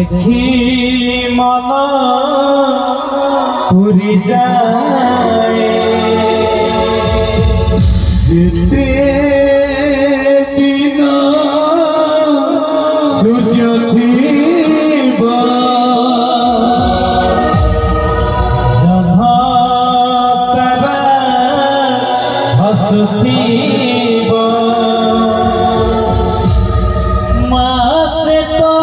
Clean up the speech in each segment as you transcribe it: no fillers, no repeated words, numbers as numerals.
দেখি মন পুরি যায় যেতে দিন সূর্য থিব জহতরা হসুথিব মাসে তো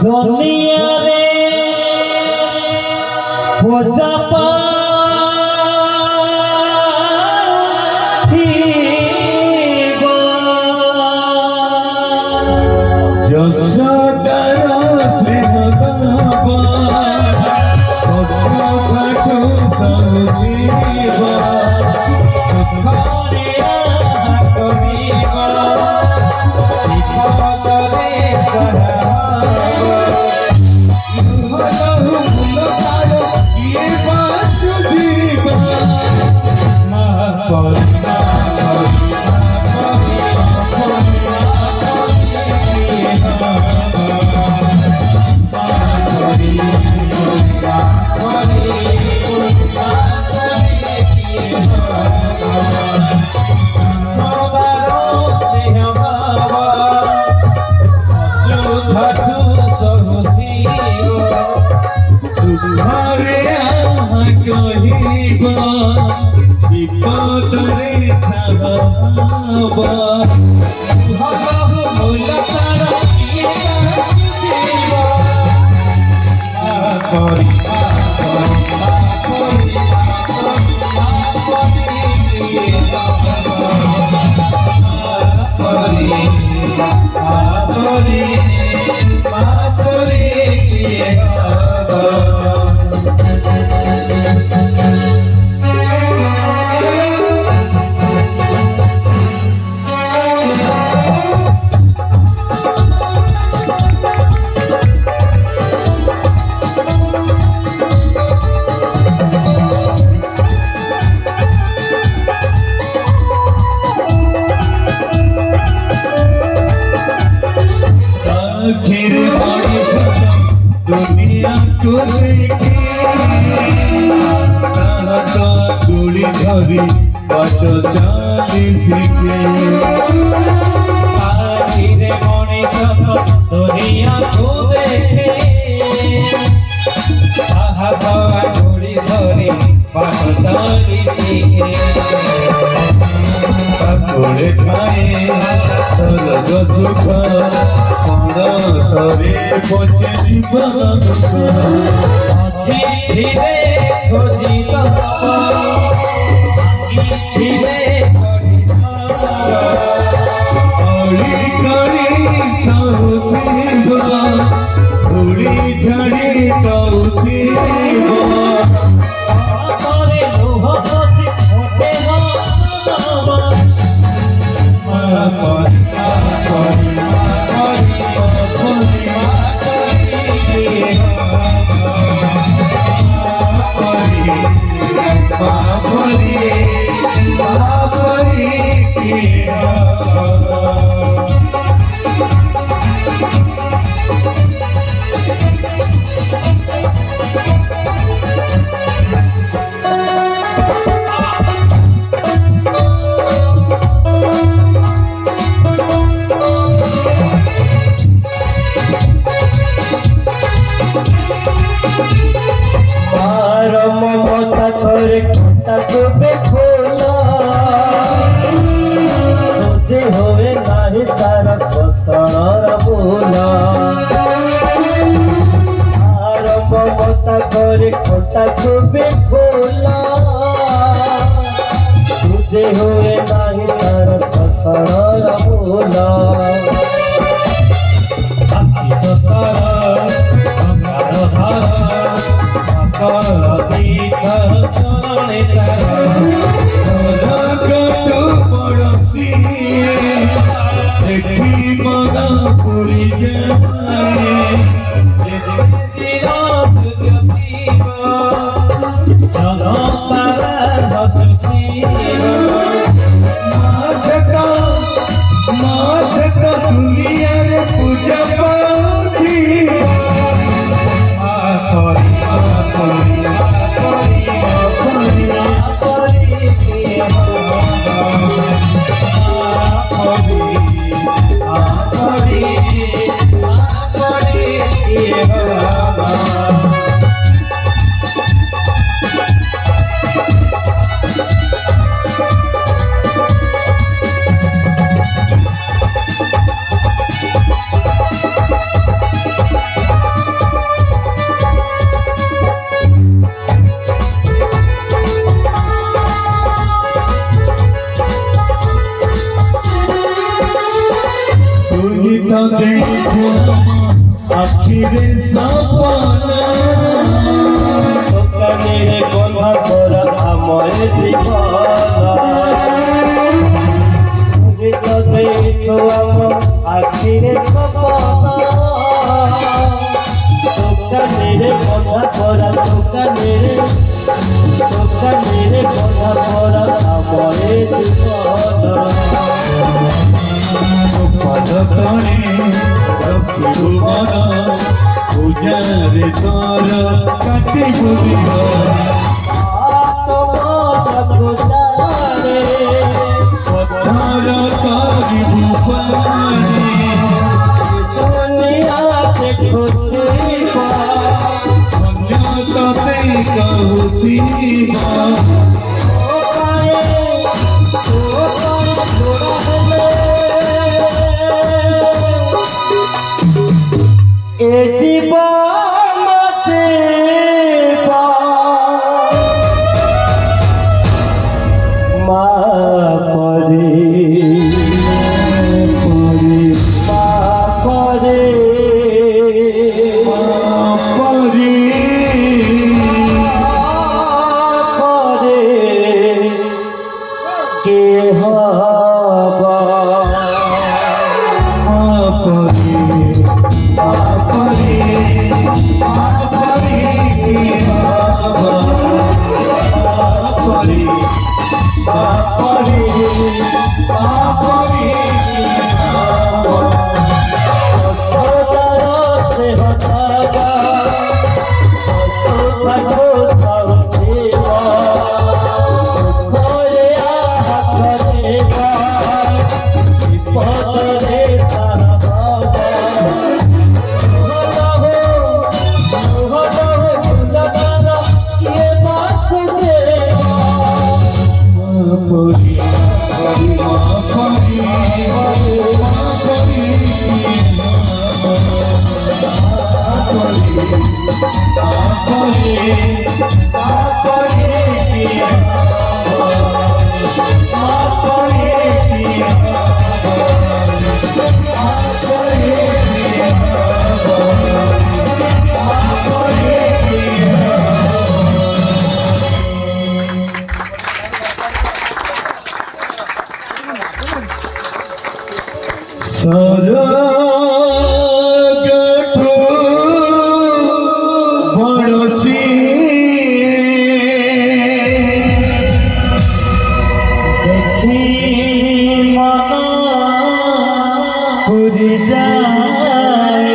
দুনিয়া রে পূজা পাঠিব যশোদার স্নেহ গাব অশ্বঘাটু সঞ্জীব দুঃখরে করিব বিপদরে সহাব বিপদরে दुनिया को देखे डोली धरी बाट चाली सीखे आखिरे मनीष दुनिया को देखे डोली धरी बाट चाली सीखे थोड़े खाए स्वर्ग सुख तरे पचे जीवन धीरे खोजित धीरे अड़ी कड़ी साउथिब धूली झड़ी तौथिब तरे लोह पचे ओटे तबे खोला सोचे होवे नाही तारा कसणार बोला आरंभ मता करे खोटा तबे खोला तुझे होवे नाही तारा कसणार बोला आसी सतारा अंगार धारा सकल दीख देखी मना पूरी जाए তো দেখো আখিরে সপনা দোকানের গন্ধা করা আমার জীবন তুমি তো দেখো আমার আখিরে সপনা দোকানের গন্ধা করা দোকানের গন্ধা করা আমার জীবন পদতনে রখিবু মন পূজারে তোর কাটিবু বিঘন পথর করিবু পানি দুনিয়াতে খুঁজিবা অন্য তবে কহুথিবা এ জীবন মা পরে মা পরে পরে কে হবা সরগঠু বড়সি দেখি মন পুরি যায়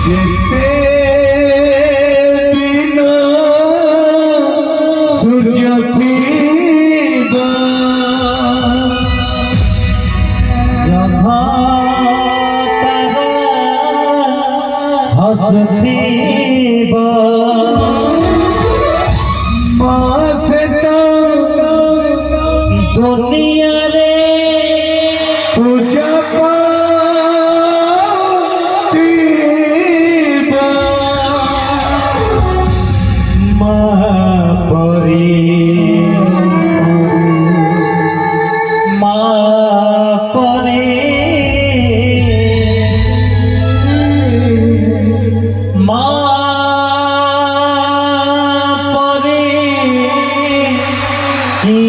যেতে দিন সূর্য ফিরবা হসতিবা মাসে তো দুনিয়ারে পূজা পাতিবা মা পরি মা পরি মা পরি কি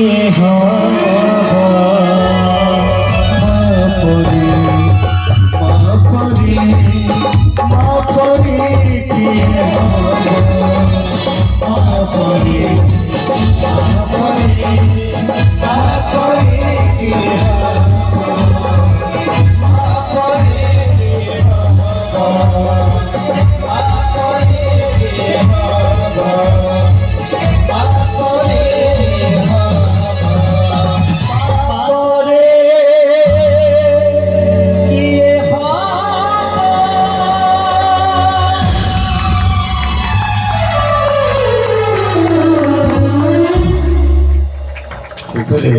সুসলে